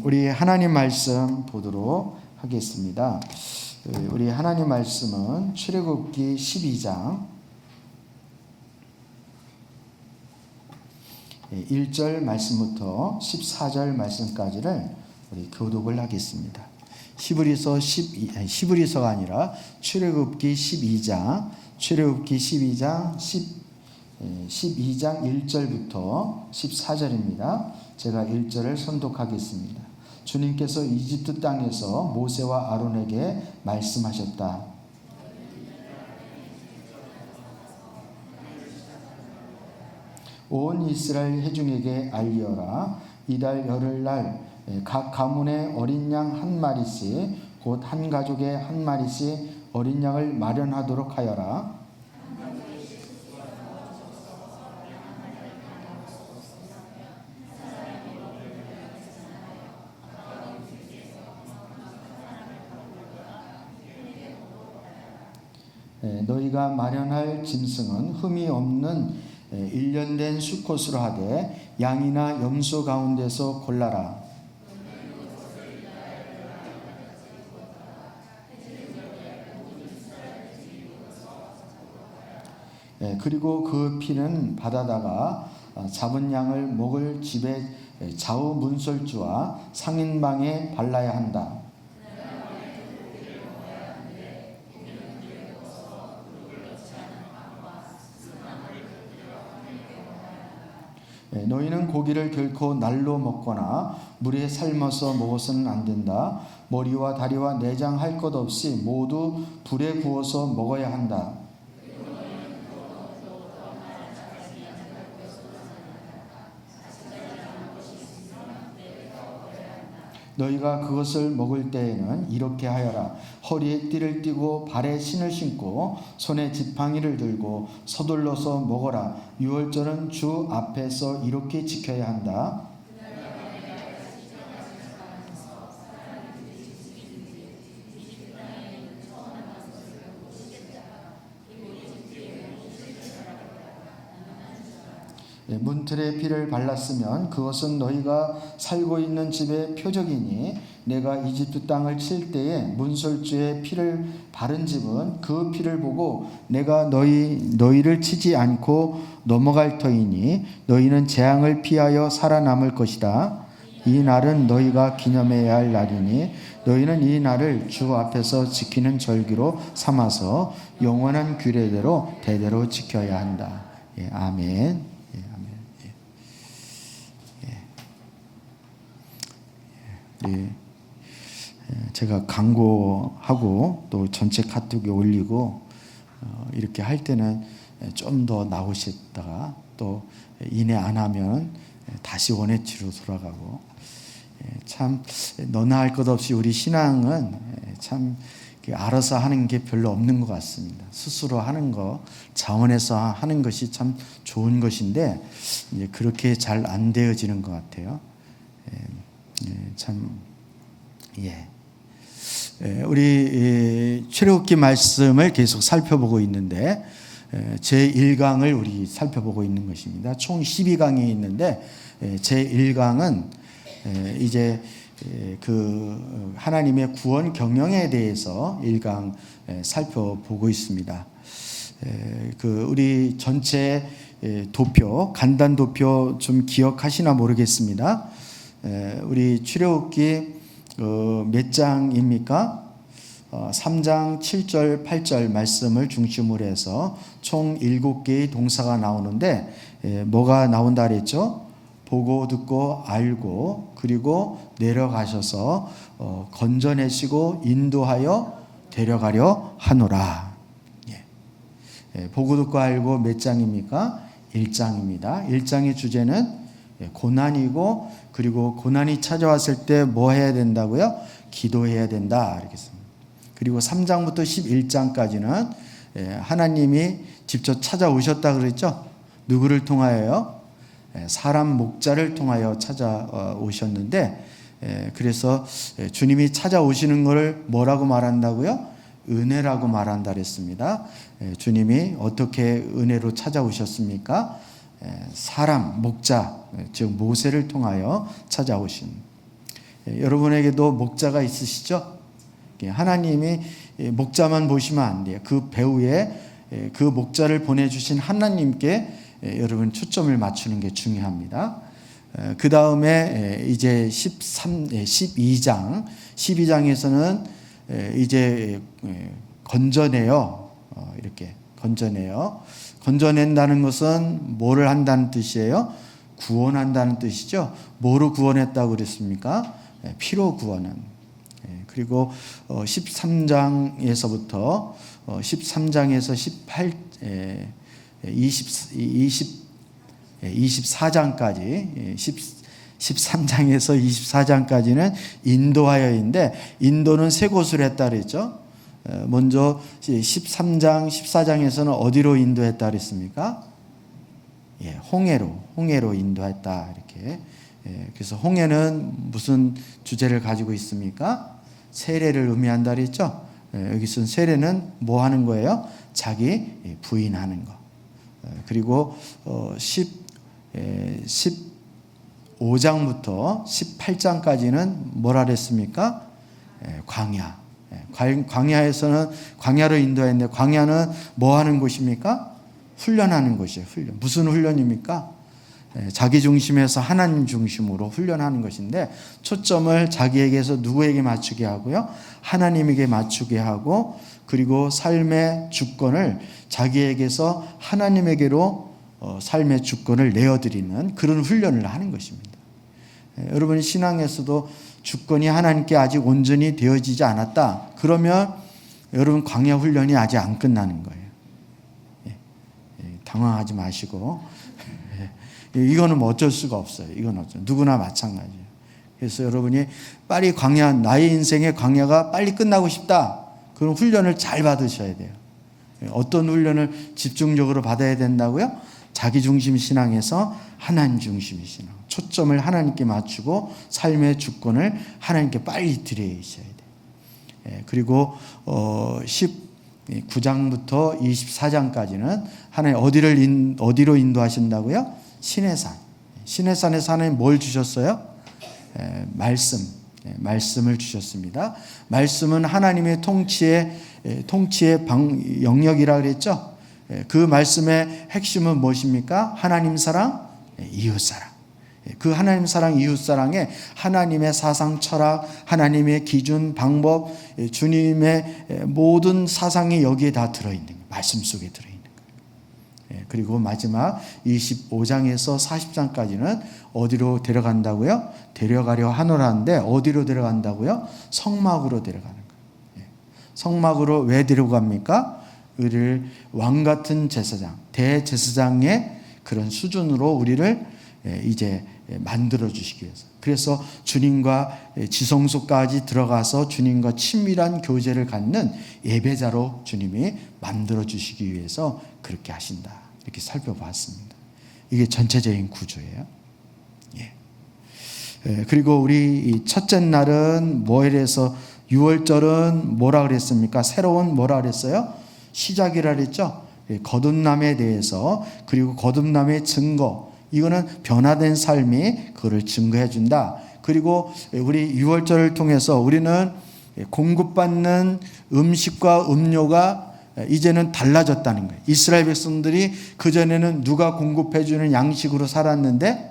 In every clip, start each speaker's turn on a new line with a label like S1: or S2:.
S1: 우리 하나님 말씀 보도록 하겠습니다. 우리 하나님 말씀은 출애굽기 12장 1절 말씀부터 14절 말씀까지를 우리 교독을 하겠습니다. 히브리서가 아니라 출애굽기 12장 12장 1절부터 14절입니다. 제가 1절을 선독하겠습니다. 주님께서 이집트 땅에서 모세와 아론에게 말씀하셨다. 온 이스라엘 회중에게 알리어라. 이달 열흘날 각 가문의 어린 양 한 마리씩 곧 한 가족에 한 마리씩 어린 양을 마련하도록 하여라. 너희가 마련할 짐승은 흠이 없는 1년 된 수컷으로 하되 양이나 염소 가운데서 골라라. 그리고 그 피는 바다다가 잡은 양을 먹을 집의 좌우 문설주와 상인방에 발라야 한다. 너희는 고기를 결코 날로 먹거나 물에 삶아서 먹어서는 안 된다. 머리와 다리와 내장 할 것 없이 모두 불에 구워서 먹어야 한다. 너희가 그것을 먹을 때에는 이렇게 하여라. 허리에 띠를 띠고 발에 신을 신고 손에 지팡이를 들고 서둘러서 먹어라. 유월절은 주 앞에서 이렇게 지켜야 한다. 문틀에 피를 발랐으면 그것은 너희가 살고 있는 집의 표적이니 내가 이집트 땅을 칠 때에 문설주에 피를 바른 집은 그 피를 보고 내가 너희를 치지 않고 넘어갈 터이니 너희는 재앙을 피하여 살아남을 것이다. 이 날은 너희가 기념해야 할 날이니 너희는 이 날을 주 앞에서 지키는 절기로 삼아서 영원한 규례대로 대대로 지켜야 한다. 아멘. 제가 광고하고 또 전체 카톡에 올리고 이렇게 할 때는 좀 더 나오셨다가 또 인해 안 하면 다시 원해치로 돌아가고 참 너나 할 것 없이 우리 신앙은 참 알아서 하는 게 별로 없는 것 같습니다. 스스로 하는 거 자원해서 하는 것이 참 좋은 것인데 이제 그렇게 잘 안 되어지는 것 같아요. 우리 출애굽기 말씀을 계속 살펴보고 있는데 제1강을 우리 살펴보고 있는 것입니다. 총 12강이 있는데 제1강은 이제 그 하나님의 구원 경영에 대해서 1강 살펴보고 있습니다. 그 우리 전체 도표, 간단 도표 좀 기억하시나 모르겠습니다. 우리 출애굽기 몇 장입니까? 3장 7절 8절 말씀을 중심으로 해서 총 7개의 동사가 나오는데 뭐가 나온다 그랬죠? 보고 듣고 알고 그리고 내려가셔서 건져내시고 인도하여 데려가려 하노라. 보고 듣고 알고 몇 장입니까? 1장입니다. 1장의 주제는 고난이고 그리고 고난이 찾아왔을 때 뭐 해야 된다고요? 기도해야 된다. 이렇게 씁니다. 그리고 3장부터 11장까지는 하나님이 직접 찾아오셨다 그랬죠? 누구를 통하여요? 사람 목자를 통하여 찾아오셨는데 그래서 주님이 찾아오시는 것을 뭐라고 말한다고요? 은혜라고 말한다 그랬습니다. 주님이 어떻게 은혜로 찾아오셨습니까? 사람, 목자, 즉 모세를 통하여 찾아오신. 여러분에게도 목자가 있으시죠? 하나님이 목자만 보시면 안 돼요. 그 배후에 그 목자를 보내주신 하나님께 여러분 초점을 맞추는 게 중요합니다. 그 다음에 이제 12장에서는 이제 건져내요. 이렇게 건져내요. 건져낸다는 것은 뭐를 한다는 뜻이에요? 구원한다는 뜻이죠. 뭐로 구원했다고 그랬습니까? 피로 구원은. 그리고 13장에서부터 13장에서 24장까지 13장에서 24장까지는 인도하여인데 인도는 세 곳으로 했다 그랬죠. 먼저 13장 14장에서는 어디로 인도했다 그랬습니까? 홍해로 인도했다 이렇게. 그래서 홍해는 무슨 주제를 가지고 있습니까? 세례를 의미한다 그랬죠. 여기서 세례는 뭐 하는 거예요? 자기 부인하는 거. 그리고 15장부터 18장까지는 뭐라 그랬습니까? 광야. 광야에서는 광야로 인도했는데 광야는 뭐 하는 곳입니까? 훈련하는 곳이에요. 훈련. 무슨 훈련입니까? 자기 중심에서 하나님 중심으로 훈련하는 것인데 초점을 자기에게서 누구에게 맞추게 하고요? 하나님에게 맞추게 하고 그리고 삶의 주권을 자기에게서 하나님에게로 삶의 주권을 내어드리는 그런 훈련을 하는 것입니다. 여러분 신앙에서도 주권이 하나님께 아직 온전히 되어지지 않았다. 그러면 여러분 광야 훈련이 아직 안 끝나는 거예요. 당황하지 마시고 이거는 뭐 어쩔 수가 없어요. 이건 누구나 마찬가지예요. 그래서 여러분이 빨리 광야, 나의 인생의 광야가 빨리 끝나고 싶다. 그런 훈련을 잘 받으셔야 돼요. 어떤 훈련을 집중적으로 받아야 된다고요? 자기 중심 신앙에서 하나님 중심 신앙. 초점을 하나님께 맞추고 삶의 주권을 하나님께 빨리 드리셔야 돼요. 그리고 19장부터 24장까지는 하나님 어디로 인도하신다고요? 시내산에서 하나님 뭘 주셨어요? 말씀을 주셨습니다. 말씀은 하나님의 통치의 영역이라 그랬죠. 그 말씀의 핵심은 무엇입니까? 하나님 사랑, 이웃 사랑. 그 하나님 사랑, 이웃 사랑에 하나님의 사상, 철학, 하나님의 기준, 방법, 주님의 모든 사상이 여기에 다 들어있는 거예요. 말씀 속에 들어있는 거예요. 그리고 마지막 25장에서 40장까지는 어디로 데려간다고요? 데려가려 하노라는데 어디로 데려간다고요? 성막으로 데려가는 거예요. 성막으로 왜 데려갑니까? 우리를 왕같은 제사장, 대제사장의 그런 수준으로 우리를 이제 만들어 주시기 위해서. 그래서 주님과 지성소까지 들어가서 주님과 친밀한 교제를 갖는 예배자로 주님이 만들어 주시기 위해서 그렇게 하신다. 이렇게 살펴봤습니다. 이게 전체적인 구조예요. 그리고 우리 첫째 날은 뭐에서 6월절은 뭐라 그랬습니까? 새로운 뭐라 그랬어요? 시작이라 그랬죠. 거듭남에 대해서 그리고 거듭남의 증거 이거는 변화된 삶이 그거를 증거해 준다. 그리고 우리 6월절을 통해서 우리는 공급받는 음식과 음료가 이제는 달라졌다는 거예요. 이스라엘 백성들이 그전에는 누가 공급해 주는 양식으로 살았는데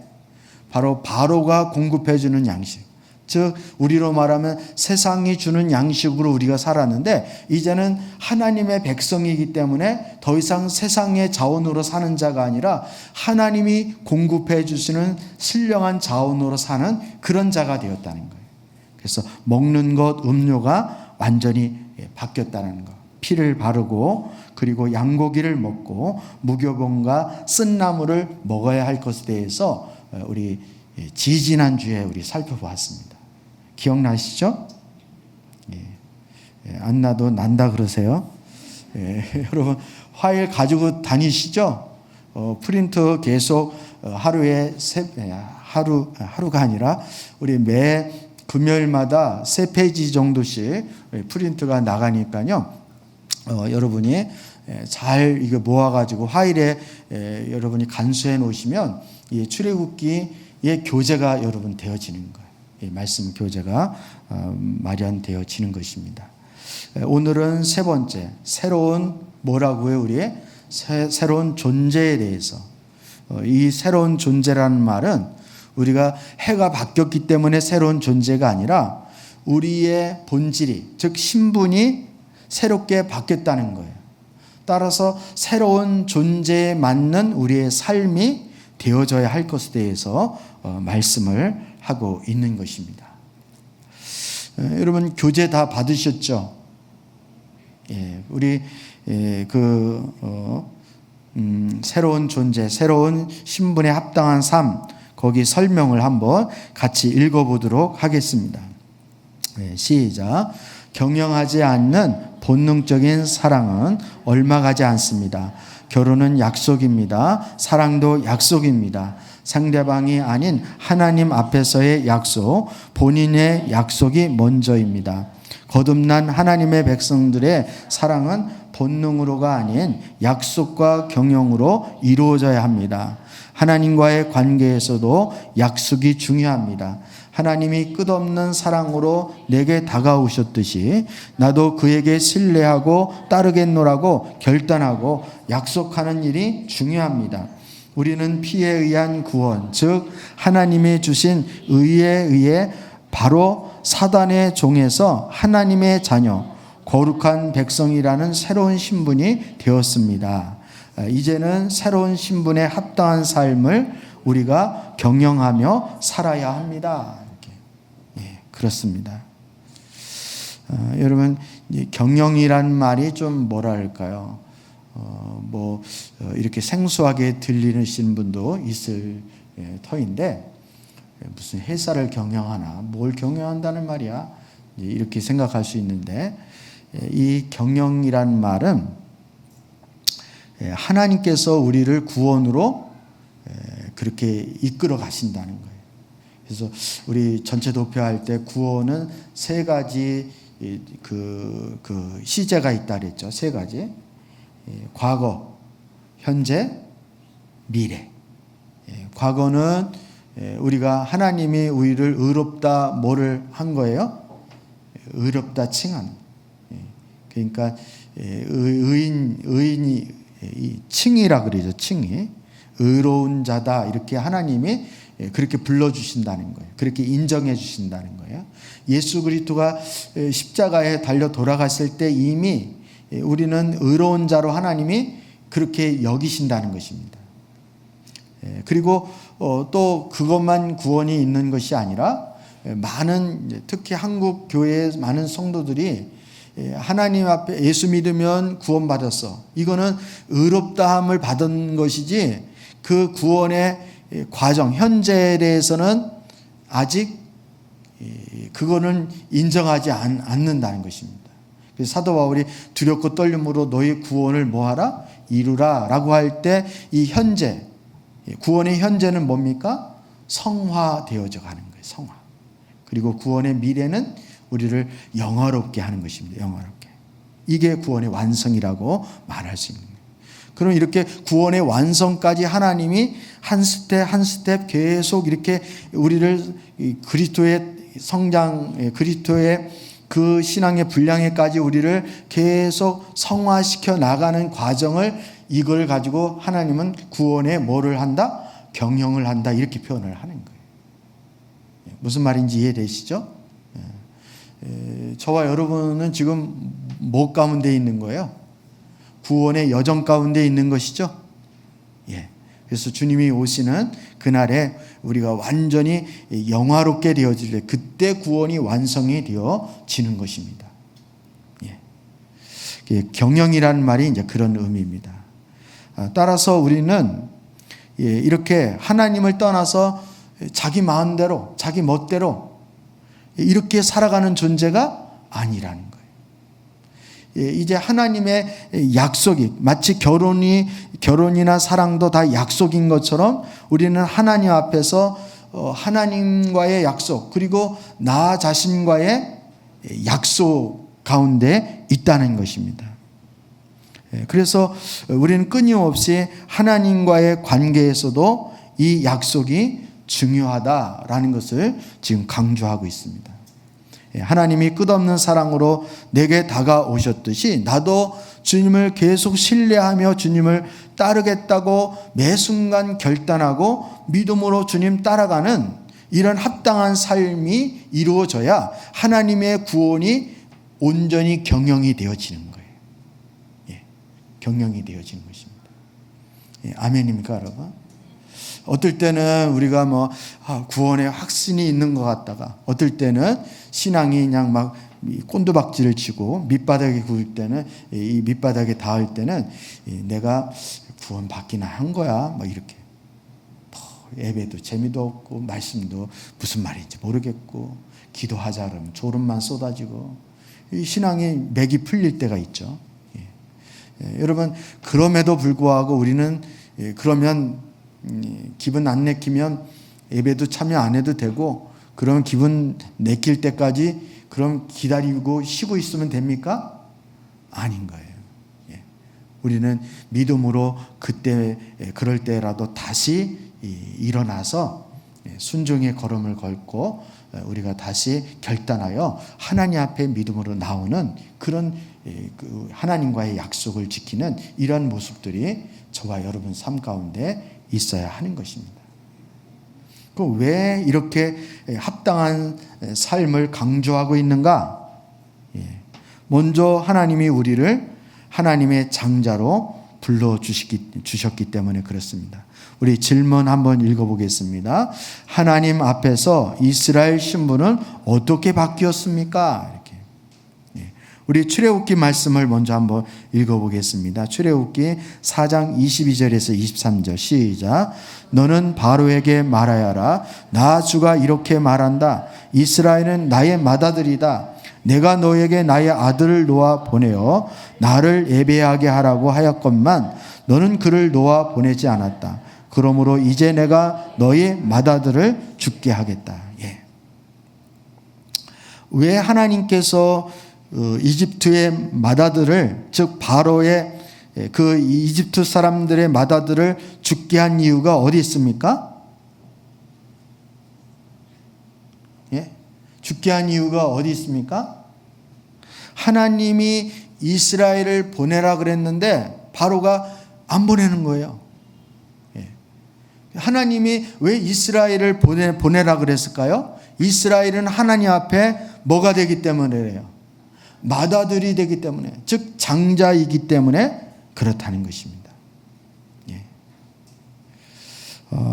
S1: 바로 바로가 공급해 주는 양식. 즉 우리로 말하면 세상이 주는 양식으로 우리가 살았는데 이제는 하나님의 백성이기 때문에 더 이상 세상의 자원으로 사는 자가 아니라 하나님이 공급해 주시는 신령한 자원으로 사는 그런 자가 되었다는 거예요. 그래서 먹는 것, 음료가 완전히 바뀌었다는 거. 피를 바르고 그리고 양고기를 먹고 무교병과 쓴나물을 먹어야 할 것에 대해서 우리 지지난주에 우리 살펴보았습니다. 기억나시죠? 안 나도 난다 그러세요. 여러분 파일 가지고 다니시죠? 프린트 계속 하루에 하루가 아니라 우리 매 금요일마다 3페이지 정도씩 프린트가 나가니까요. 여러분이 잘 이거 모아가지고 화일에 여러분이 간수해 놓으시면 이 출애굽기의 교재가 여러분 되어지는 거예요. 말씀 교재가 마련되어지는 것입니다. 오늘은 세 번째, 새로운 뭐라고요? 우리의 새로운 존재에 대해서. 이 새로운 존재라는 말은 우리가 해가 바뀌었기 때문에 새로운 존재가 아니라 우리의 본질이, 즉 신분이 새롭게 바뀌었다는 거예요. 따라서 새로운 존재에 맞는 우리의 삶이 되어져야 할 것에 대해서 말씀을 하고 있는 것입니다. 여러분 교재 다 받으셨죠? 우리 새로운 존재, 새로운 신분에 합당한 삶, 거기 설명을 한번 같이 읽어보도록 하겠습니다. 시작. 경영하지 않는 본능적인 사랑은 얼마 가지 않습니다. 결혼은 약속입니다. 사랑도 약속입니다. 상대방이 아닌 하나님 앞에서의 약속, 본인의 약속이 먼저입니다. 거듭난 하나님의 백성들의 사랑은 본능으로가 아닌 약속과 경영으로 이루어져야 합니다. 하나님과의 관계에서도 약속이 중요합니다. 하나님이 끝없는 사랑으로 내게 다가오셨듯이 나도 그에게 신뢰하고 따르겠노라고 결단하고 약속하는 일이 중요합니다. 우리는 피에 의한 구원, 즉 하나님이 주신 의에 의해 바로 사단의 종에서 하나님의 자녀, 거룩한 백성이라는 새로운 신분이 되었습니다. 이제는 새로운 신분에 합당한 삶을 우리가 경영하며 살아야 합니다. 이렇게. 그렇습니다. 여러분, 경영이란 말이 좀 뭐랄까요? 이렇게 생소하게 들리시는 분도 있을 터인데, 무슨 회사를 경영하나, 뭘 경영한다는 말이야? 이렇게 생각할 수 있는데, 이 경영이란 말은 하나님께서 우리를 구원으로 그렇게 이끌어 가신다는 거예요. 그래서 우리 전체 도표할 때 구원은 세 가지 시제가 있다 그랬죠. 세 가지. 과거, 현재, 미래. 과거는 우리가 하나님이 우리를 의롭다 뭐를 한 거예요? 의롭다 칭한. 그러니까 의인이 칭이라 그러죠. 칭이. 의로운 자다 이렇게 하나님이 그렇게 불러주신다는 거예요. 그렇게 인정해 주신다는 거예요. 예수 그리스도가 십자가에 달려 돌아갔을 때 이미 우리는 의로운 자로 하나님이 그렇게 여기신다는 것입니다. 그리고 또 그것만 구원이 있는 것이 아니라 많은, 특히 한국 교회의 많은 성도들이 하나님 앞에 예수 믿으면 구원받았어. 이거는 의롭다함을 받은 것이지 그 구원의 과정, 현재에 대해서는 아직 그거는 인정하지 않는다는 것입니다. 그래서 사도 바울이 두렵고 떨림으로 너희 구원을 뭐하라? 이루라 라고 할 때 이 현재, 구원의 현재는 뭡니까? 성화되어져 가는 거예요. 성화. 그리고 구원의 미래는 우리를 영화롭게 하는 것입니다. 영화롭게. 이게 구원의 완성이라고 말할 수 있는 거예요. 그럼 이렇게 구원의 완성까지 하나님이 한 스텝 한 스텝 계속 이렇게 우리를 그리스도의 성장, 그리스도의 그 신앙의 분량에까지 우리를 계속 성화시켜 나가는 과정을, 이걸 가지고 하나님은 구원에 뭐를 한다? 경영을 한다. 이렇게 표현을 하는 거예요. 무슨 말인지 이해되시죠? 저와 여러분은 지금 뭐 가운데 있는 거예요? 구원의 여정 가운데 있는 것이죠. 그래서 주님이 오시는 그날에 우리가 완전히 영화롭게 되어질 때, 그때 구원이 완성이 되어지는 것입니다. 경영이라는 말이 이제 그런 의미입니다. 따라서 우리는 이렇게 하나님을 떠나서 자기 마음대로, 자기 멋대로 이렇게 살아가는 존재가 아니라는 거예요. 이제 하나님의 약속이, 마치 결혼이나 사랑도 다 약속인 것처럼 우리는 하나님 앞에서 하나님과의 약속, 그리고 나 자신과의 약속 가운데 있다는 것입니다. 그래서 우리는 끊임없이 하나님과의 관계에서도 이 약속이 중요하다라는 것을 지금 강조하고 있습니다. 하나님이 끝없는 사랑으로 내게 다가오셨듯이 나도 주님을 계속 신뢰하며 주님을 따르겠다고 매 순간 결단하고 믿음으로 주님 따라가는 이런 합당한 삶이 이루어져야 하나님의 구원이 온전히 경영이 되어지는 거예요. 경영이 되어지는 것입니다. 아멘입니까, 여러분? 어떨 때는 우리가 구원에 확신이 있는 것 같다가 어떨 때는 신앙이 그냥 막 꼰두박질을 치고 밑바닥에 구울 때는 이 밑바닥에 닿을 때는 내가 구원 받기나 한 거야 이렇게 예배도 재미도 없고 말씀도 무슨 말인지 모르겠고 기도하자 그러면 졸음만 쏟아지고 이 신앙이 맥이 풀릴 때가 있죠. 여러분 그럼에도 불구하고 우리는 그러면 기분 안 내키면 예배도 참여 안 해도 되고 그러면 기분 내킬 때까지 그럼 기다리고 쉬고 있으면 됩니까? 아닌 거예요. 우리는 믿음으로 그때 그럴 때라도 다시 일어나서 순종의 걸음을 걸고 우리가 다시 결단하여 하나님 앞에 믿음으로 나오는 그런 하나님과의 약속을 지키는 이런 모습들이 저와 여러분 삶 가운데 있어야 하는 것입니다. 왜 이렇게 합당한 삶을 강조하고 있는가? 먼저 하나님이 우리를 하나님의 장자로 불러주셨기 때문에 그렇습니다. 우리 질문 한번 읽어보겠습니다. 하나님 앞에서 이스라엘 신분은 어떻게 바뀌었습니까? 우리 출애굽기 말씀을 먼저 한번 읽어보겠습니다. 출애굽기 4장 22절에서 23절 시작. 너는 바로에게 말하여라. 나 주가 이렇게 말한다. 이스라엘은 나의 맏아들이다. 내가 너에게 나의 아들을 놓아 보내어 나를 예배하게 하라고 하였건만 너는 그를 놓아 보내지 않았다. 그러므로 이제 내가 너의 맏아들을 죽게 하겠다. 왜 하나님께서 이집트의 맏아들을 즉 바로의 그 이집트 사람들의 맏아들을 죽게 한 이유가 어디 있습니까? 죽게 한 이유가 어디 있습니까? 하나님이 이스라엘을 보내라 그랬는데 바로가 안 보내는 거예요. 하나님이 왜 이스라엘을 보내라 그랬을까요? 이스라엘은 하나님 앞에 뭐가 되기 때문에래요? 맏아들이 되기 때문에, 즉 장자이기 때문에 그렇다는 것입니다.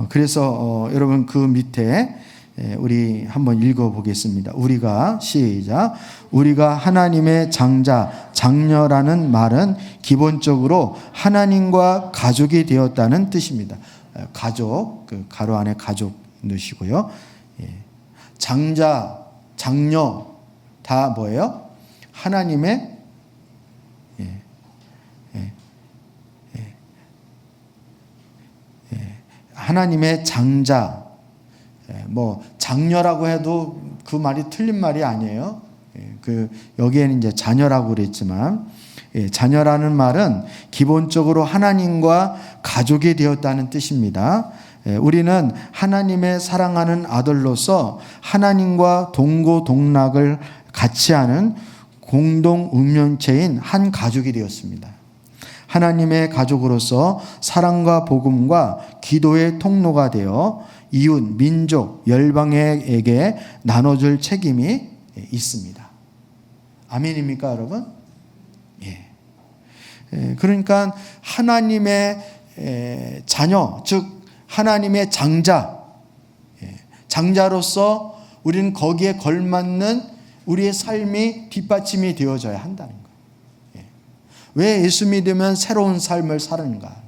S1: 그래서 여러분 그 밑에 우리 한번 읽어보겠습니다. 우리가 시작. 우리가 하나님의 장자, 장녀라는 말은 기본적으로 하나님과 가족이 되었다는 뜻입니다. 가족, 그 가로 안에 가족 넣으시고요. 장자, 장녀 다 뭐예요? 하나님의 하나님의 장자, 장녀라고 해도 그 말이 틀린 말이 아니에요. 여기에는 이제 자녀라고 그랬지만, 자녀라는 말은 기본적으로 하나님과 가족이 되었다는 뜻입니다. 우리는 하나님의 사랑하는 아들로서 하나님과 동고동락을 같이 하는 공동 운명체인 한 가족이 되었습니다. 하나님의 가족으로서 사랑과 복음과 기도의 통로가 되어 이웃, 민족, 열방에게 나눠줄 책임이 있습니다. 아멘입니까, 여러분? 그러니까 하나님의 자녀, 즉 하나님의 장자, 장자로서 우리는 거기에 걸맞는 우리의 삶이 뒷받침이 되어져야 한다는 거예요. 왜 예수 믿으면 새로운 삶을 사는가?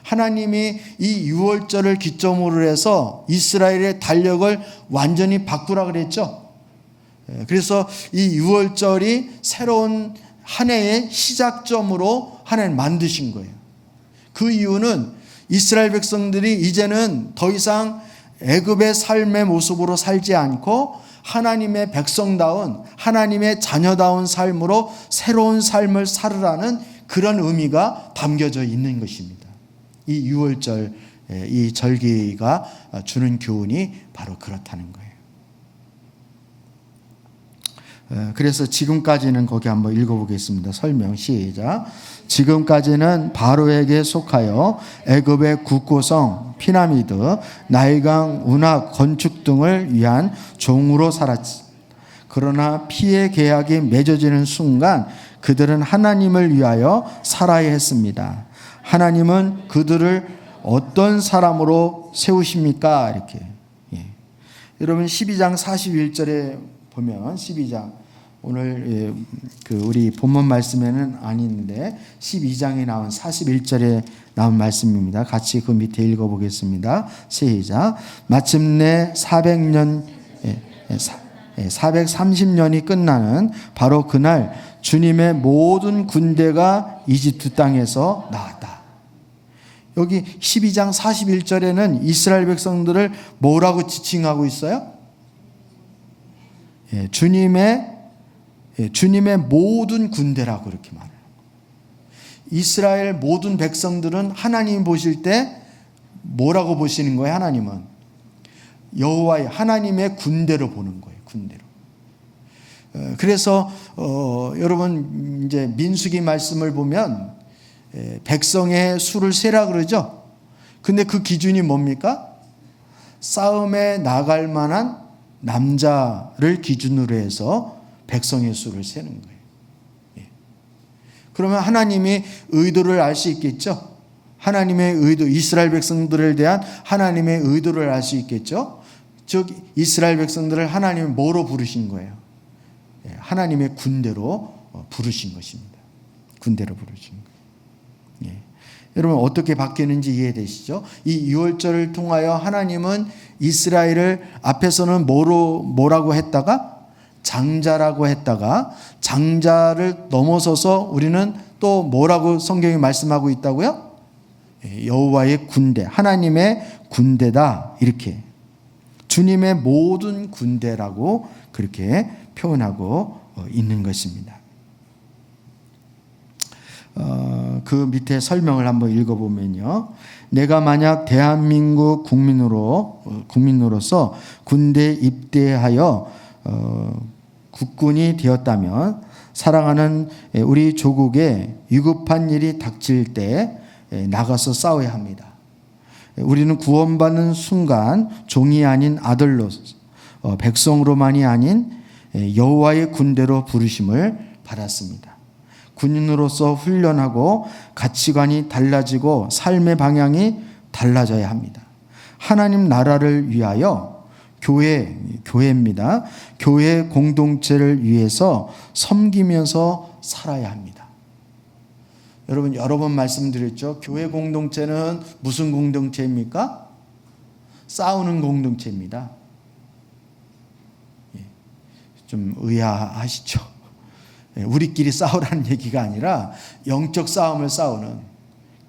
S1: 하나님이 이 유월절을 기점으로 해서 이스라엘의 달력을 완전히 바꾸라 그랬죠. 그래서 이 유월절이 새로운 한 해의 시작점으로 하나님 만드신 거예요. 그 이유는 이스라엘 백성들이 이제는 더 이상 애굽의 삶의 모습으로 살지 않고 하나님의 백성다운, 하나님의 자녀다운 삶으로 새로운 삶을 살으라는 그런 의미가 담겨져 있는 것입니다. 이 유월절 이 절기가 주는 교훈이 바로 그렇다는 거예요. 그래서 지금까지는 거기 한번 읽어보겠습니다. 설명 시작. 지금까지는 바로에게 속하여 애굽의 국고성, 피라미드, 나일강, 운하, 건축 등을 위한 종으로 살았지. 그러나 피의 계약이 맺어지는 순간 그들은 하나님을 위하여 살아야 했습니다. 하나님은 그들을 어떤 사람으로 세우십니까? 이렇게. 여러분 12장 41절에 보면 12장 오늘 우리 본문 말씀에는 아닌데 12장에 나온 41절에 나온 말씀입니다. 같이 그 밑에 읽어보겠습니다. 시작. 마침내 430년이 끝나는 바로 그날 주님의 모든 군대가 이집트 땅에서 나왔다. 여기 12장 41절에는 이스라엘 백성들을 뭐라고 지칭하고 있어요? 주님의 모든 군대라고 이렇게 말해요. 이스라엘 모든 백성들은 하나님 보실 때 뭐라고 보시는 거예요? 하나님은 여호와의 하나님의 군대로 보는 거예요. 군대로. 그래서 여러분 이제 민수기 말씀을 보면 백성의 수를 세라 그러죠. 근데 그 기준이 뭡니까? 싸움에 나갈 만한 남자를 기준으로 해서 백성의 수를 세는 거예요. 그러면 하나님이 의도를 알 수 있겠죠. 하나님의 의도, 이스라엘 백성들에 대한 하나님의 의도를 알 수 있겠죠. 즉 이스라엘 백성들을 하나님이 뭐로 부르신 거예요? 하나님의 군대로 부르신 것입니다. 군대로 부르신 거예요. 여러분 어떻게 바뀌는지 이해되시죠? 이 6월절을 통하여 하나님은 이스라엘을 앞에서는 뭐라고 했다가 장자라고 했다가 장자를 넘어서서 우리는 또 뭐라고 성경이 말씀하고 있다고요? 여호와의 군대, 하나님의 군대다 이렇게 주님의 모든 군대라고 그렇게 표현하고 있는 것입니다. 그 밑에 설명을 한번 읽어보면요. 내가 만약 대한민국 국민으로서 군대에 입대하여 국군이 되었다면 사랑하는 우리 조국에 위급한 일이 닥칠 때 나가서 싸워야 합니다. 우리는 구원받는 순간 종이 아닌 아들로 백성으로만이 아닌 여호와의 군대로 부르심을 받았습니다. 군인으로서 훈련하고 가치관이 달라지고 삶의 방향이 달라져야 합니다. 하나님 나라를 위하여 교회입니다. 교회 공동체를 위해서 섬기면서 살아야 합니다. 여러분 여러 번 말씀드렸죠. 교회 공동체는 무슨 공동체입니까? 싸우는 공동체입니다. 좀 의아하시죠? 우리끼리 싸우라는 얘기가 아니라 영적 싸움을 싸우는.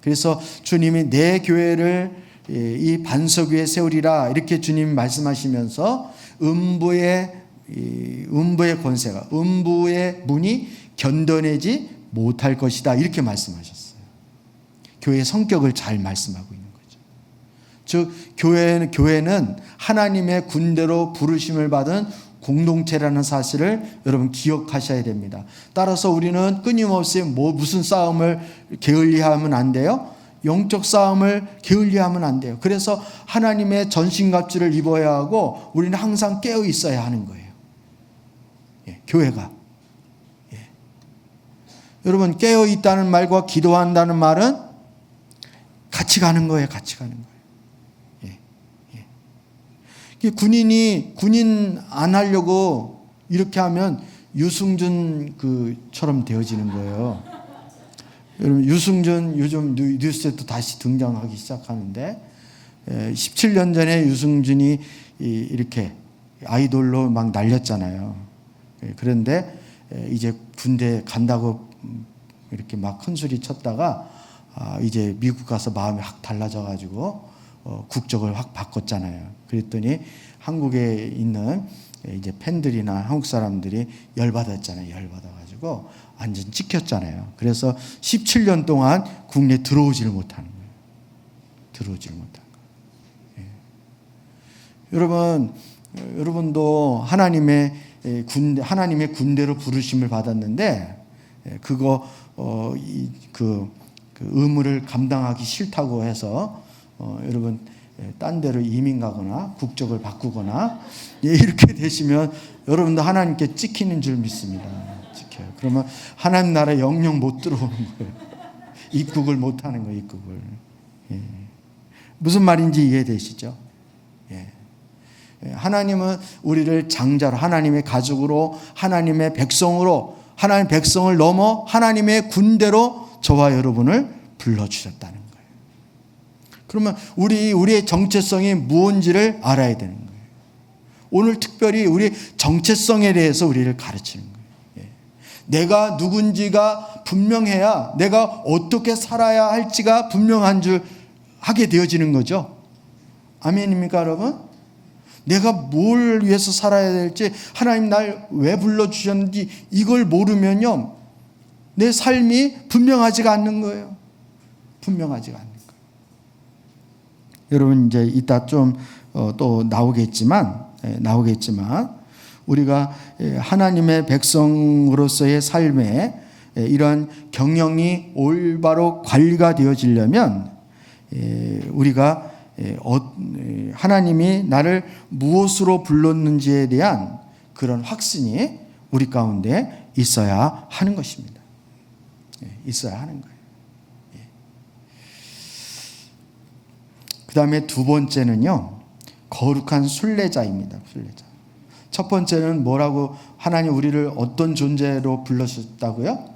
S1: 그래서 주님이 내 교회를 이 반석 위에 세우리라 이렇게 주님이 말씀하시면서 음부의 권세가 음부의 문이 견뎌내지 못할 것이다 이렇게 말씀하셨어요. 교회의 성격을 잘 말씀하고 있는 거죠. 즉 교회는 하나님의 군대로 부르심을 받은 공동체라는 사실을 여러분 기억하셔야 됩니다. 따라서 우리는 끊임없이 무슨 싸움을 게을리하면 안 돼요? 영적 싸움을 게을리하면 안 돼요. 그래서 하나님의 전신갑주를 입어야 하고 우리는 항상 깨어 있어야 하는 거예요. 교회가. 여러분 깨어 있다는 말과 기도한다는 말은 같이 가는 거예요. 같이 가는 거예요. 군인 안 하려고 이렇게 하면 유승준처럼 되어지는 거예요. 여러분 유승준 요즘 뉴스에 또 다시 등장하기 시작하는데 17년 전에 유승준이 이렇게 아이돌로 막 날렸잖아요. 그런데 이제 군대 간다고 이렇게 막 큰 소리 쳤다가 이제 미국 가서 마음이 확 달라져가지고 국적을 확 바꿨잖아요. 그랬더니 한국에 있는 이제 팬들이나 한국 사람들이 열받았잖아요. 열받아가지고 완전 찍혔잖아요. 그래서 17년 동안 국내에 들어오지를 못하는 거예요. 들어오지를 못하는 거예요. 여러분도 하나님의 군대로 부르심을 받았는데 그거 그 의무를 감당하기 싫다고 해서 여러분 딴 데로 이민 가거나 국적을 바꾸거나 이렇게 되시면 여러분도 하나님께 찍히는 줄 믿습니다. 찍혀요. 그러면 하나님 나라에 영영 못 들어오는 거예요. 입국을 못 하는 거예요. 입국을. 예. 무슨 말인지 이해되시죠? 예. 하나님은 우리를 장자로, 하나님의 가족으로, 하나님의 백성으로, 하나님의 백성을 넘어 하나님의 군대로 저와 여러분을 불러주셨다는 거예요. 그러면 우리의 정체성이 무엇인지를 알아야 되는 거예요. 오늘 특별히 우리 정체성에 대해서 우리를 가르치는 거예요. 예. 내가 누군지가 분명해야 내가 어떻게 살아야 할지가 분명한 줄 하게 되어지는 거죠. 아멘입니까, 여러분? 내가 뭘 위해서 살아야 될지, 하나님 날 왜 불러주셨는지 이걸 모르면요, 내 삶이 분명하지가 않는 거예요. 분명하지가 않는 거예요. 여러분 이제 이따 좀 또 나오겠지만 우리가 하나님의 백성으로서의 삶에 이런 경영이 올바로 관리가 되어지려면 우리가 하나님이 나를 무엇으로 불렀는지에 대한 그런 확신이 우리 가운데 있어야 하는 것입니다. 있어야 하는 거예요. 그 다음에 두 번째는요, 거룩한 순례자입니다. 순례자. 첫 번째는 뭐라고, 하나님 우리를 어떤 존재로 불러셨다고요?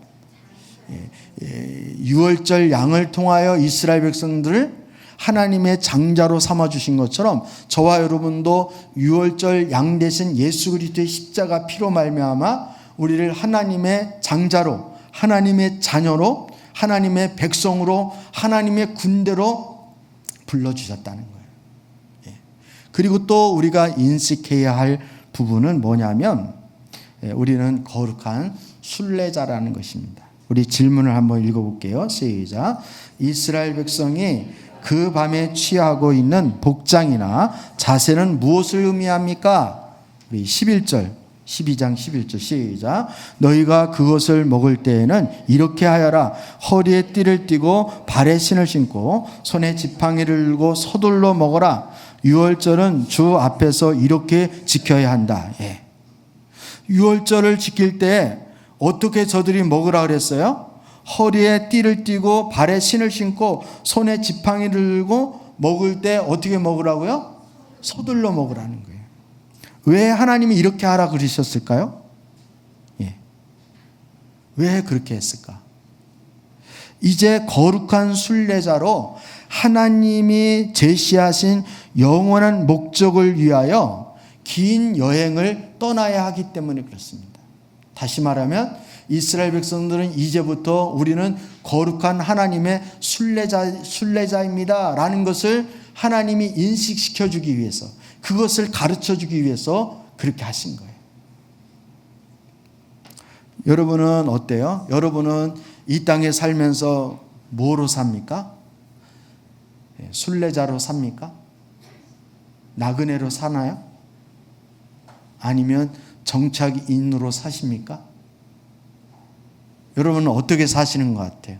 S1: 유월절 양을 통하여 이스라엘 백성들을 하나님의 장자로 삼아주신 것처럼 저와 여러분도 유월절 양 대신 예수 그리스도의 십자가 피로 말미암아 우리를 하나님의 장자로, 하나님의 자녀로, 하나님의 백성으로, 하나님의 군대로 불러주셨다는 거예요. 그리고 또 우리가 인식해야 할 부분은 뭐냐면 우리는 거룩한 순례자라는 것입니다. 우리 질문을 한번 읽어볼게요. 시작. 이스라엘 백성이 그 밤에 취하고 있는 복장이나 자세는 무엇을 의미합니까? 우리 12장 11절 시작. 너희가 그것을 먹을 때에는 이렇게 하여라. 허리에 띠를 띠고 발에 신을 신고 손에 지팡이를 들고 서둘러 먹어라. 유월절은 주 앞에서 이렇게 지켜야 한다. 예. 유월절을 지킬 때 어떻게 저들이 먹으라 그랬어요? 허리에 띠를 띠고 발에 신을 신고 손에 지팡이를 들고 먹을 때 어떻게 먹으라고요? 서둘러 먹으라는 거예요. 왜 하나님이 이렇게 하라 그러셨을까요? 예. 왜 그렇게 했을까? 이제 거룩한 순례자로 하나님이 제시하신 영원한 목적을 위하여 긴 여행을 떠나야 하기 때문에 그렇습니다. 다시 말하면 이스라엘 백성들은 이제부터 우리는 거룩한 하나님의 순례자입니다 라는 것을 하나님이 인식시켜 주기 위해서, 그것을 가르쳐 주기 위해서 그렇게 하신 거예요. 여러분은 어때요? 여러분은 이 땅에 살면서 뭐로 삽니까? 순례자로 삽니까? 나그네로 사나요? 아니면 정착인으로 사십니까? 여러분은 어떻게 사시는 것 같아요?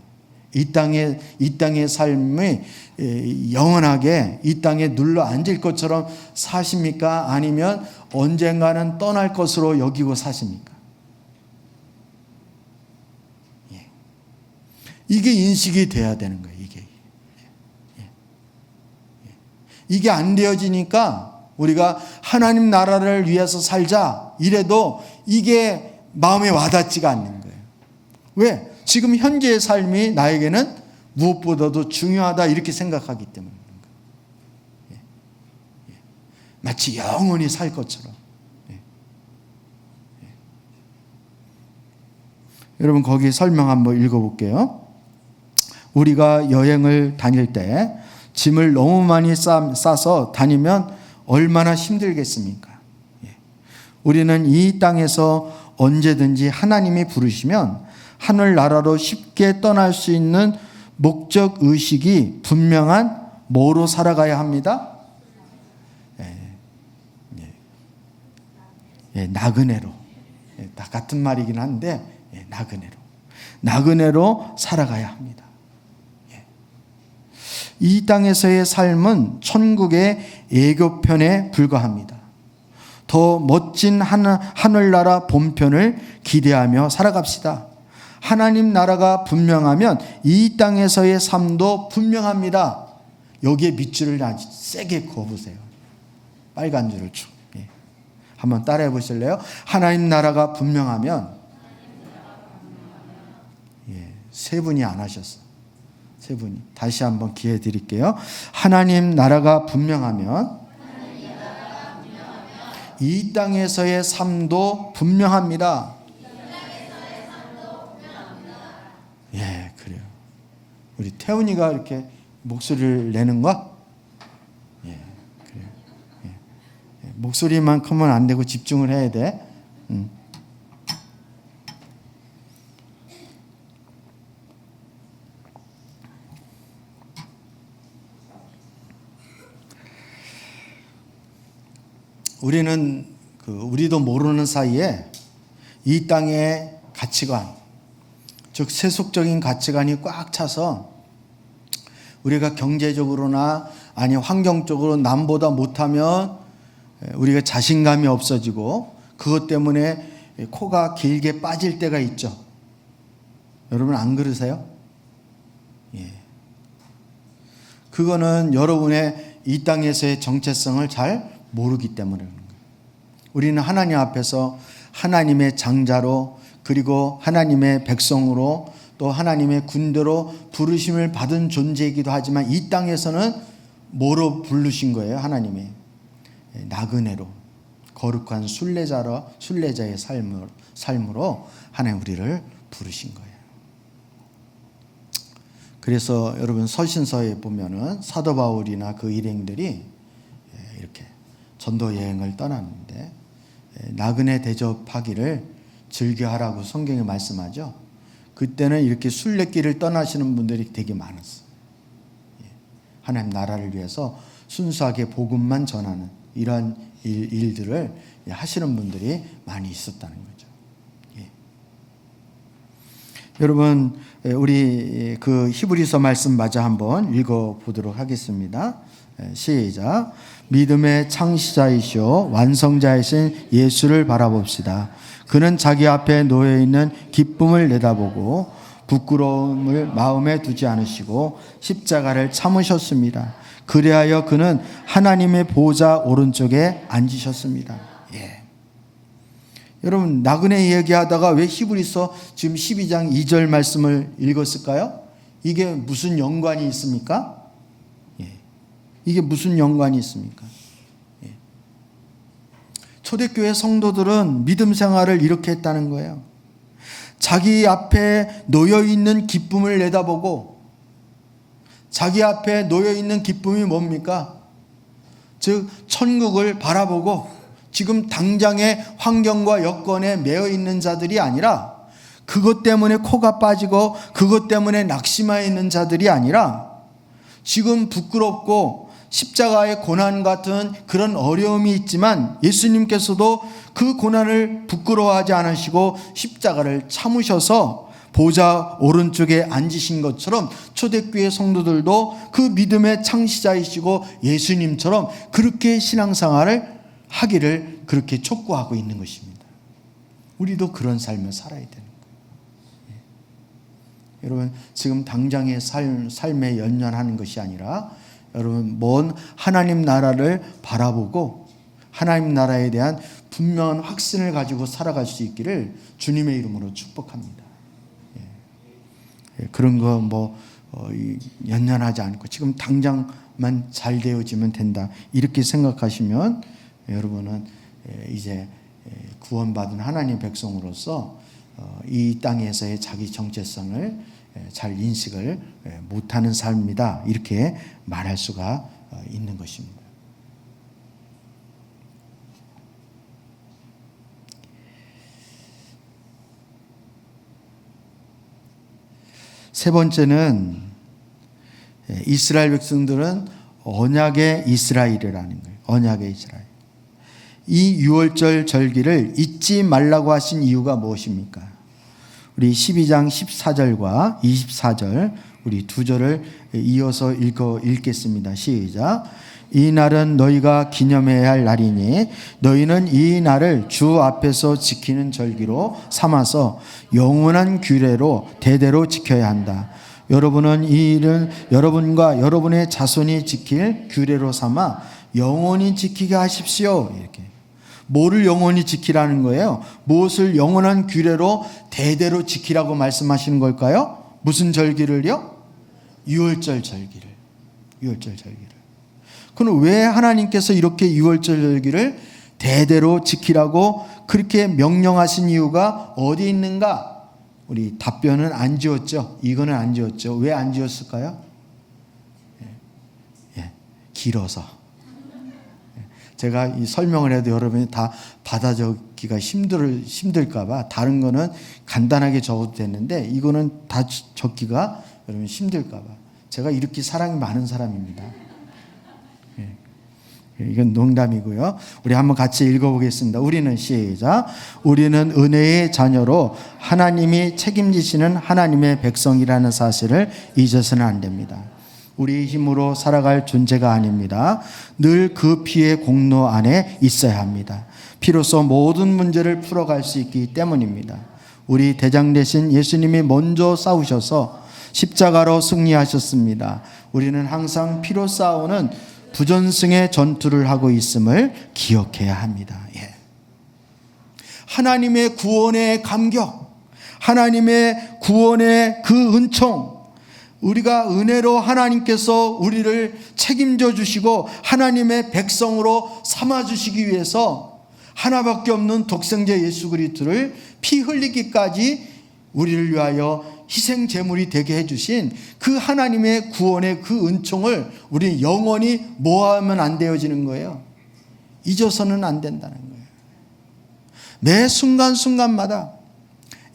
S1: 이 땅의 삶이 영원하게 이 땅에 눌러 앉을 것처럼 사십니까? 아니면 언젠가는 떠날 것으로 여기고 사십니까? 예. 이게 인식이 돼야 되는 거예요. 이게 안 되어지니까 우리가 하나님 나라를 위해서 살자 이래도 이게 마음에 와닿지가 않는 거예요. 왜? 지금 현재의 삶이 나에게는 무엇보다도 중요하다 이렇게 생각하기 때문에 그런 거예요. 마치 영원히 살 것처럼. 여러분 거기 설명 한번 읽어볼게요. 우리가 여행을 다닐 때 짐을 너무 많이 싸서 다니면 얼마나 힘들겠습니까? 우리는 이 땅에서 언제든지 하나님이 부르시면 하늘나라로 쉽게 떠날 수 있는 목적의식이 분명한 뭐로 살아가야 합니다? 나그네로, 다 같은 말이긴 한데 나그네로 살아가야 합니다. 이 땅에서의 삶은 천국의 예교편에 불과합니다. 더 멋진 하늘나라 본편을 기대하며 살아갑시다. 하나님 나라가 분명하면 이 땅에서의 삶도 분명합니다. 여기에 밑줄을 아주 세게 그어보세요. 빨간 줄을 쭉. 한번 따라해 보실래요? 하나님 나라가 분명하면, 세 분이 안 하셨어. 세 분이. 다시 한번 기회 드릴게요. 하나님 나라가 분명하면 이 땅에서의 삶도 분명합니다. 그래요. 우리 태훈이가 이렇게 목소리를 내는 거? 그래요. 목소리만큼은 안 되고 집중을 해야 돼. 우리도 모르는 사이에 이 땅의 가치관, 즉 세속적인 가치관이 꽉 차서 우리가 경제적으로나 아니 환경적으로 남보다 못하면 우리가 자신감이 없어지고 그것 때문에 코가 길게 빠질 때가 있죠. 여러분 안 그러세요? 그거는 여러분의 이 땅에서의 정체성을 잘 모르기 때문에 그런 거예요. 우리는 하나님 앞에서 하나님의 장자로, 그리고 하나님의 백성으로, 또 하나님의 군대로 부르심을 받은 존재이기도 하지만 이 땅에서는 뭐로 부르신 거예요? 하나님의 나그네로, 거룩한 순례자의 삶으로 하나님 우리를 부르신 거예요. 그래서 여러분 서신서에 보면은 사도 바울이나 그 일행들이 이렇게 전도 여행을 떠났는데 나그네 대접하기를 즐겨하라고 성경에 말씀하죠. 그때는 이렇게 순례길을 떠나시는 분들이 되게 많았어요. 하나님 나라를 위해서 순수하게 복음만 전하는 이런 일들을 하시는 분들이 많이 있었다는 거죠. 여러분 우리 그 히브리서 말씀 마저 한번 읽어보도록 하겠습니다. 시작. 믿음의 창시자이시오 완성자이신 예수를 바라봅시다. 그는 자기 앞에 놓여있는 기쁨을 내다보고 부끄러움을 마음에 두지 않으시고 십자가를 참으셨습니다. 그리하여 그는 하나님의 보좌 오른쪽에 앉으셨습니다. 여러분 나그네 얘기하다가 왜 히브리서 지금 12장 2절 말씀을 읽었을까요? 이게 무슨 연관이 있습니까? 이게 무슨 연관이 있습니까? 초대교회 성도들은 믿음 생활을 이렇게 했다는 거예요. 자기 앞에 놓여있는 기쁨을 내다보고, 자기 앞에 놓여있는 기쁨이 뭡니까? 즉 천국을 바라보고 지금 당장의 환경과 여건에 매여 있는 자들이 아니라, 그것 때문에 코가 빠지고 그것 때문에 낙심하여 있는 자들이 아니라, 지금 부끄럽고 십자가의 고난 같은 그런 어려움이 있지만 예수님께서도 그 고난을 부끄러워하지 않으시고 십자가를 참으셔서 보좌 오른쪽에 앉으신 것처럼 초대교회 성도들도 그 믿음의 창시자이시고 예수님처럼 그렇게 신앙생활을 하기를 그렇게 촉구하고 있는 것입니다. 우리도 그런 삶을 살아야 되는 거예요. 여러분 지금 당장의 삶에 연연하는 것이 아니라 여러분 먼 하나님 나라를 바라보고 하나님 나라에 대한 분명한 확신을 가지고 살아갈 수 있기를 주님의 이름으로 축복합니다. 그런 거 연연하지 않고 지금 당장만 잘 되어지면 된다 이렇게 생각하시면 여러분은 이제 구원받은 하나님 백성으로서 이 땅에서의 자기 정체성을 잘 인식을 못하는 삶이다 이렇게 말할 수가 있는 것입니다. 세 번째는 이스라엘 백성들은 언약의 이스라엘이라는 거예요. 언약의 이스라엘. 이 유월절 절기를 잊지 말라고 하신 이유가 무엇입니까? 우리 12장 14절과 24절 우리 두 절을 이어서 읽겠습니다. 시작. 이 날은 너희가 기념해야 할 날이니 너희는 이 날을 주 앞에서 지키는 절기로 삼아서 영원한 규례로 대대로 지켜야 한다. 여러분은 이 일은 여러분과 여러분의 자손이 지킬 규례로 삼아 영원히 지키게 하십시오. 이렇게. 뭐를 영원히 지키라는 거예요? 무엇을 영원한 규례로 대대로 지키라고 말씀하시는 걸까요? 무슨 절기를요? 유월절 절기를. 유월절 절기를. 그럼 왜 하나님께서 이렇게 유월절 절기를 대대로 지키라고 그렇게 명령하신 이유가 어디 있는가? 우리 답변은 안 지었죠. 이거는 안 지었죠. 왜 안 지었을까요? 길어서. 제가 이 설명을 해도 여러분이 다 받아 적기가 힘들까봐 다른 거는 간단하게 적어도 되는데 이거는 다 적기가 여러분 힘들까봐 제가 이렇게 사랑이 많은 사람입니다. 이건 농담이고요. 우리 한번 같이 읽어보겠습니다. 우리는 시작. 우리는 은혜의 자녀로 하나님이 책임지시는 하나님의 백성이라는 사실을 잊어서는 안 됩니다. 우리 힘으로 살아갈 존재가 아닙니다. 늘 그 피의 공로 안에 있어야 합니다. 피로써 모든 문제를 풀어갈 수 있기 때문입니다. 우리 대장 되신 예수님이 먼저 싸우셔서 십자가로 승리하셨습니다. 우리는 항상 피로 싸우는 부전승의 전투를 하고 있음을 기억해야 합니다. 하나님의 구원의 감격, 하나님의 구원의 그 은총, 우리가 은혜로 하나님께서 우리를 책임져 주시고 하나님의 백성으로 삼아 주시기 위해서 하나밖에 없는 독생자 예수 그리스도를 피 흘리기까지 우리를 위하여 희생 제물이 되게 해주신 그 하나님의 구원의 그 은총을 우리 영원히 모하면 안 되어지는 거예요. 잊어서는 안 된다는 거예요. 매 순간순간마다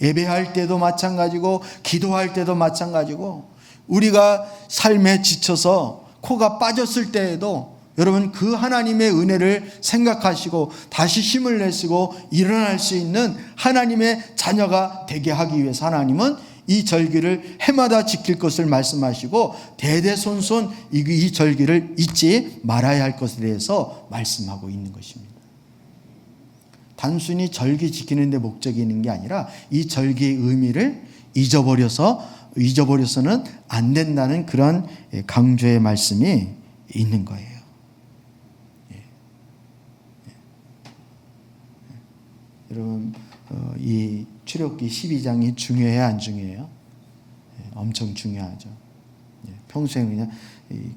S1: 예배할 때도 마찬가지고 기도할 때도 마찬가지고 우리가 삶에 지쳐서 코가 빠졌을 때에도 여러분 그 하나님의 은혜를 생각하시고 다시 힘을 내시고 일어날 수 있는 하나님의 자녀가 되게 하기 위해서 하나님은 이 절기를 해마다 지킬 것을 말씀하시고 대대손손 이 절기를 잊지 말아야 할 것에 대해서 말씀하고 있는 것입니다. 단순히 절기 지키는 데 목적이 있는 게 아니라 이 절기의 의미를 잊어버려서는 안 된다는 그런 강조의 말씀이 있는 거예요. 여러분 이 출애굽기 12장이 중요해요, 안 중요해요? 엄청 중요하죠. 평소에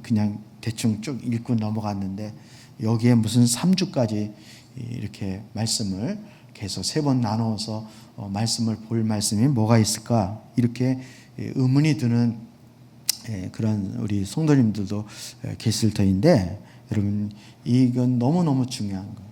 S1: 그냥 대충 쭉 읽고 넘어갔는데 여기에 무슨 3주까지 이렇게 말씀을 계속 3번 나눠서 말씀을 볼 말씀이 뭐가 있을까 이렇게 의문이 드는 그런 우리 성도님들도 계실 터인데 여러분 이건 너무너무 중요한 거예요.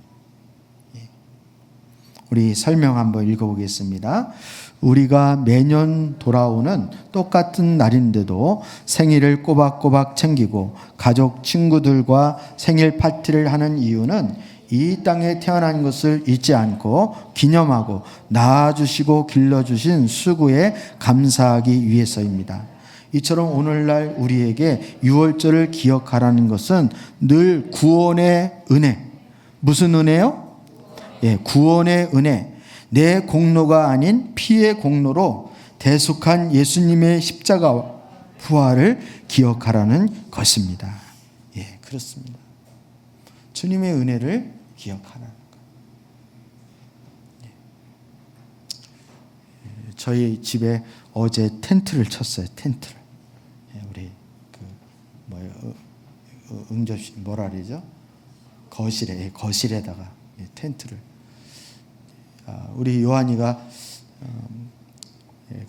S1: 우리 설명 한번 읽어보겠습니다. 우리가 매년 돌아오는 똑같은 날인데도 생일을 꼬박꼬박 챙기고 가족 친구들과 생일 파티를 하는 이유는 이 땅에 태어난 것을 잊지 않고 기념하고 낳아주시고 길러주신 수고에 감사하기 위해서입니다. 이처럼 오늘날 우리에게 유월절을 기억하라는 것은 늘 구원의 은혜. 무슨 은혜요? 구원의 은혜, 내 공로가 아닌 피의 공로로 대속한 예수님의 십자가 부활을 기억하라는 것입니다. 그렇습니다. 주님의 은혜를 기억하라는 것. 저희 집에 어제 텐트를 쳤어요. 텐트를. 우리 응접실 뭐라 그러죠? 거실에다가 텐트를. 우리 요한이가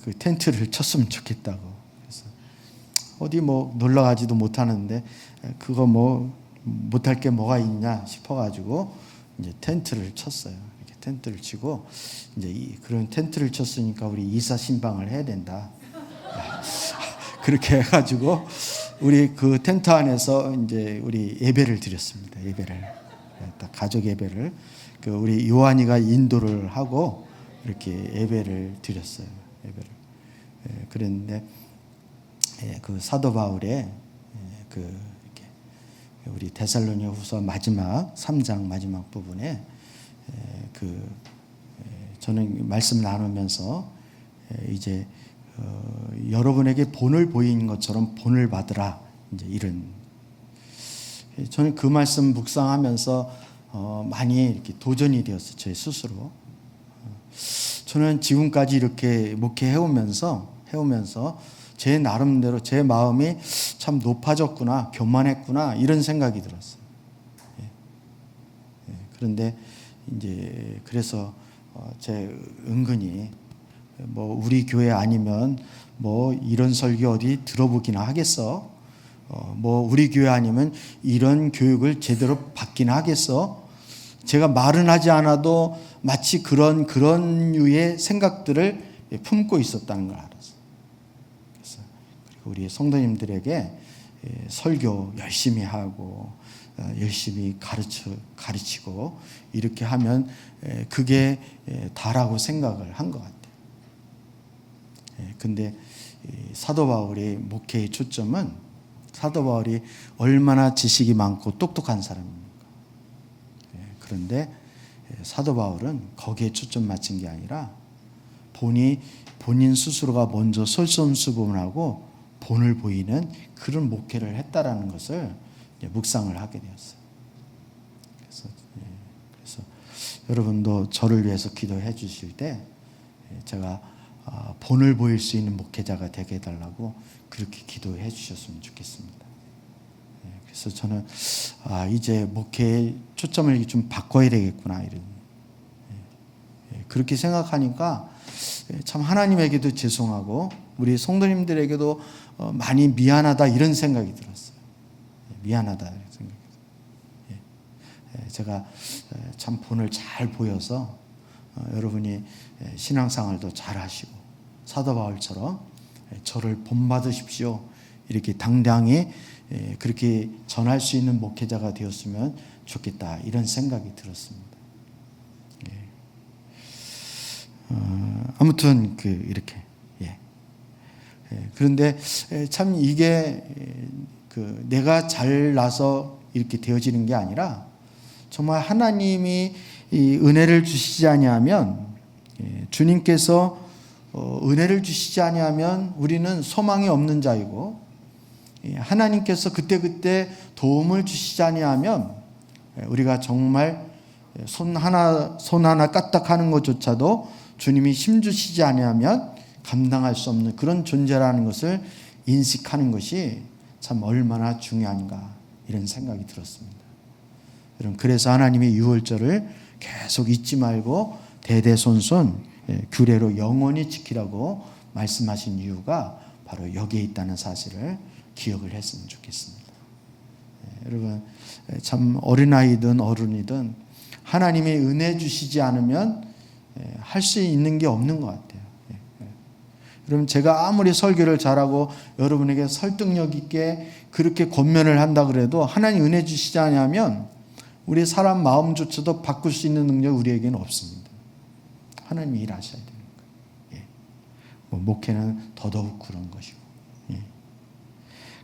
S1: 그 텐트를 쳤으면 좋겠다고. 그래서 어디 놀러 가지도 못하는데 그거 못할 게 뭐가 있냐 싶어가지고 이제 텐트를 쳤어요. 이렇게 텐트를 치고 이제 그런 텐트를 쳤으니까 우리 이사 신방을 해야 된다. 그렇게 해가지고 우리 그 텐트 안에서 이제 우리 예배를 드렸습니다. 예배를 가족 예배를. 우리 요한이가 인도를 하고 이렇게 예배를 드렸어요. 예배를. 그랬는데 그 사도 바울의 이렇게 우리 데살로니가후서 마지막 3장 마지막 부분에 저는 말씀 나누면서 이제 여러분에게 본을 보이는 것처럼 본을 받으라, 이제 이런, 저는 그 말씀 묵상하면서 많이 이렇게 도전이 되었어요. 제 스스로. 저는 지금까지 이렇게 목회해 오면서 제 나름대로 제 마음이 참 높아졌구나, 교만했구나, 이런 생각이 들었어요. 그런데 이제 그래서 제 은근히 뭐 우리 교회 아니면 뭐 이런 설교 어디 들어보기나 하겠어? 뭐 우리 교회 아니면 이런 교육을 제대로 받기나 하겠어? 제가 말은 하지 않아도 마치 그런 유의 생각들을 품고 있었다는 걸 알았어요. 그래서 그리고 우리 성도님들에게 설교 열심히 하고 열심히 가르치고 이렇게 하면 그게 다라고 생각을 한 것 같아요. 근데 사도 바울의 목회의 초점은, 사도 바울이 얼마나 지식이 많고 똑똑한 사람입니까? 그런데 사도 바울은 거기에 초점 맞춘 게 아니라 본인 스스로가 먼저 솔선수범하고 본을 보이는 그런 목회를 했다라는 것을 묵상을 하게 되었어요. 그래서 여러분도 저를 위해서 기도해 주실 때 제가 본을 보일 수 있는 목회자가 되게 해달라고 그렇게 기도해 주셨으면 좋겠습니다. 그래서 저는 이제 목회의 초점을 좀 바꿔야 되겠구나, 이런, 그렇게 생각하니까 참 하나님에게도 죄송하고 우리 성도님들에게도 많이 미안하다, 이런 생각이 들었어요. 미안하다 이런 생각이 들었어요. 제가 참 본을 잘 보여서 여러분이 신앙생활도 잘 하시고 사도 바울처럼 저를 본받으십시오, 이렇게 당당히 그렇게 전할 수 있는 목회자가 되었으면 좋겠다, 이런 생각이 들었습니다. 아무튼 이렇게. 그런데 참 이게 내가 잘나서 이렇게 되어지는 게 아니라 정말 하나님이 이 은혜를 주시지 아니하면, 주님께서 은혜를 주시지 아니하면 우리는 소망이 없는 자이고, 하나님께서 그때그때 도움을 주시지 아니하면 우리가 정말 손 하나 까딱하는 것조차도 주님이 힘주시지 아니하면 감당할 수 없는 그런 존재라는 것을 인식하는 것이 참 얼마나 중요한가, 이런 생각이 들었습니다. 여러분, 그래서 하나님이 유월절을 계속 잊지 말고 대대손손 규례로 영원히 지키라고 말씀하신 이유가 바로 여기에 있다는 사실을 기억을 했으면 좋겠습니다. 여러분, 참 어린아이든 어른이든 하나님이 은혜 주시지 않으면 할 수 있는 게 없는 것 같아요. 여러분, 제가 아무리 설교를 잘하고 여러분에게 설득력 있게 그렇게 권면을 한다 그래도 하나님 은혜 주시지 않으면 우리 사람 마음조차도 바꿀 수 있는 능력이 우리에게는 없습니다. 하나님이 일하셔야 되는 거예요. 목회는 더더욱 그런 것이고.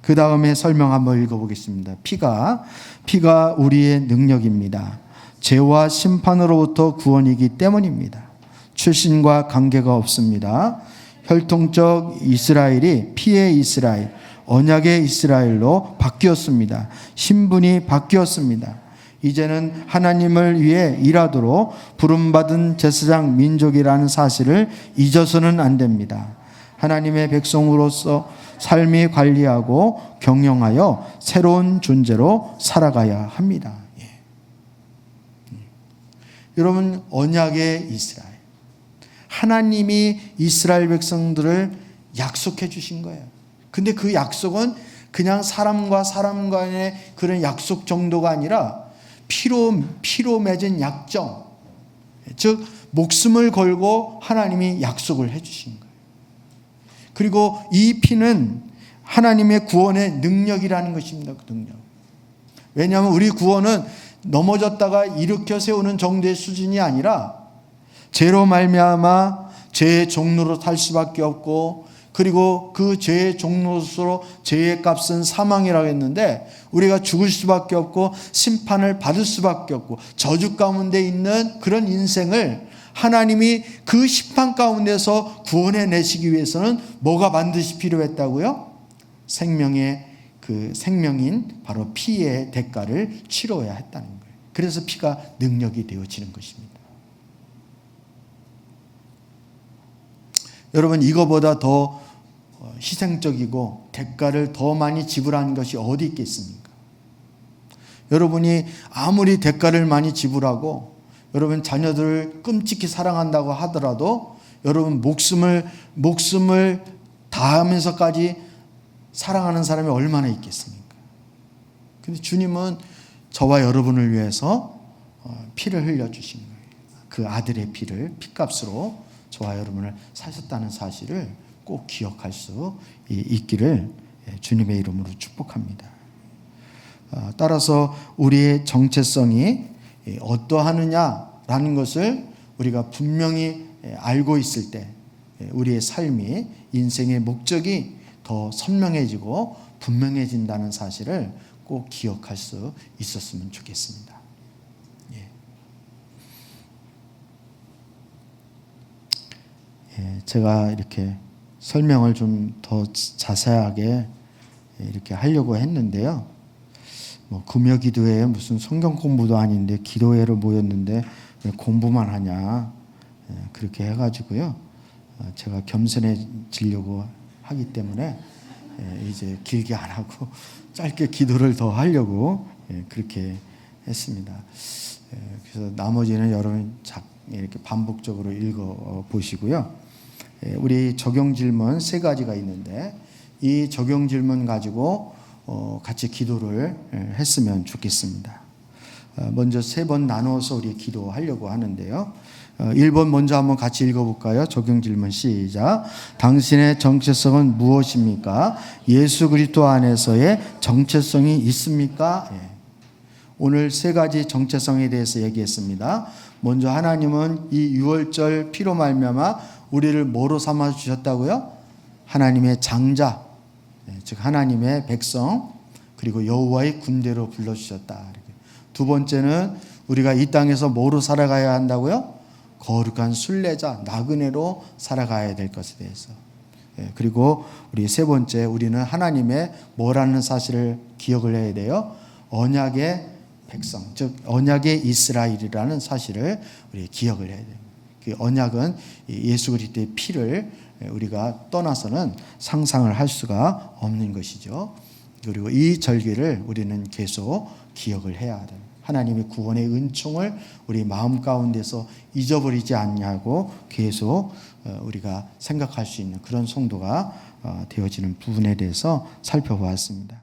S1: 그 다음에 설명 한번 읽어보겠습니다. 피가 우리의 능력입니다. 죄와 심판으로부터 구원이기 때문입니다. 출신과 관계가 없습니다. 혈통적 이스라엘이 피의 이스라엘, 언약의 이스라엘로 바뀌었습니다. 신분이 바뀌었습니다. 이제는 하나님을 위해 일하도록 부름받은 제사장 민족이라는 사실을 잊어서는 안 됩니다. 하나님의 백성으로서 삶이 관리하고 경영하여 새로운 존재로 살아가야 합니다. 여러분, 언약의 이스라엘, 하나님이 이스라엘 백성들을 약속해 주신 거예요. 근데 그 약속은 그냥 사람과 사람 간의 그런 약속 정도가 아니라 피로 맺은 약정, 즉 목숨을 걸고 하나님이 약속을 해 주신 거예요. 그리고 이 피는 하나님의 구원의 능력이라는 것입니다. 그 능력. 왜냐하면 우리 구원은 넘어졌다가 일으켜 세우는 정도의 수준이 아니라 죄로 말미암아 죄의 종로로 탈 수밖에 없고, 그리고 그 죄의 종로로 죄의 값은 사망이라고 했는데 우리가 죽을 수밖에 없고 심판을 받을 수밖에 없고 저주 가운데 있는 그런 인생을 하나님이 그 심판 가운데서 구원해 내시기 위해서는 뭐가 반드시 필요했다고요? 생명의 그 생명인 바로 피의 대가를 치러야 했다는 거예요. 그래서 피가 능력이 되어지는 것입니다. 여러분, 이거보다 더 희생적이고 대가를 더 많이 지불하는 것이 어디 있겠습니까? 여러분이 아무리 대가를 많이 지불하고 여러분 자녀들을 끔찍히 사랑한다고 하더라도 여러분 목숨을 다하면서까지 사랑하는 사람이 얼마나 있겠습니까? 근데 주님은 저와 여러분을 위해서 피를 흘려주신 거예요. 그 아들의 피를 피값으로 저와 여러분을 사셨다는 사실을 꼭 기억할 수 있기를 주님의 이름으로 축복합니다. 따라서 우리의 정체성이 어떠하느냐라는 것을 우리가 분명히 알고 있을 때 우리의 삶이, 인생의 목적이 더 선명해지고 분명해진다는 사실을 꼭 기억할 수 있었으면 좋겠습니다. 제가 이렇게 설명을 좀 더 자세하게 이렇게 하려고 했는데요. 금요 기도회에 무슨 성경 공부도 아닌데 기도회로 모였는데 왜 공부만 하냐, 그렇게 해가지고요. 제가 겸손해지려고 하기 때문에 이제 길게 안 하고 짧게 기도를 더 하려고 그렇게 했습니다. 그래서 나머지는 여러분 이렇게 반복적으로 읽어 보시고요. 우리 적용 질문 3가지가 있는데 이 적용 질문 가지고 같이 기도를 했으면 좋겠습니다. 먼저 3번 나눠서 우리 기도하려고 하는데요. 1번 먼저 한번 같이 읽어볼까요? 적용 질문 시작. 당신의 정체성은 무엇입니까? 예수 그리스도 안에서의 정체성이 있습니까? 오늘 3가지 정체성에 대해서 얘기했습니다. 먼저 하나님은 이 유월절 피로 말미암아 우리를 뭐로 삼아 주셨다고요? 하나님의 장자, 즉 하나님의 백성, 그리고 여호와의 군대로 불러주셨다. 두 번째는 우리가 이 땅에서 뭐로 살아가야 한다고요? 거룩한 순례자, 나그네로 살아가야 될 것에 대해서. 그리고 우리 3번째, 우리는 하나님의 뭐라는 사실을 기억을 해야 돼요? 언약의 백성, 즉 언약의 이스라엘이라는 사실을 우리 기억을 해야 돼요. 그 언약은 예수 그리스도의 피를 우리가 떠나서는 상상을 할 수가 없는 것이죠. 그리고 이 절기를 우리는 계속 기억을 해야 돼요. 하나님의 구원의 은총을 우리 마음 가운데서 잊어버리지 않냐고 계속 우리가 생각할 수 있는 그런 성도가 되어지는 부분에 대해서 살펴보았습니다.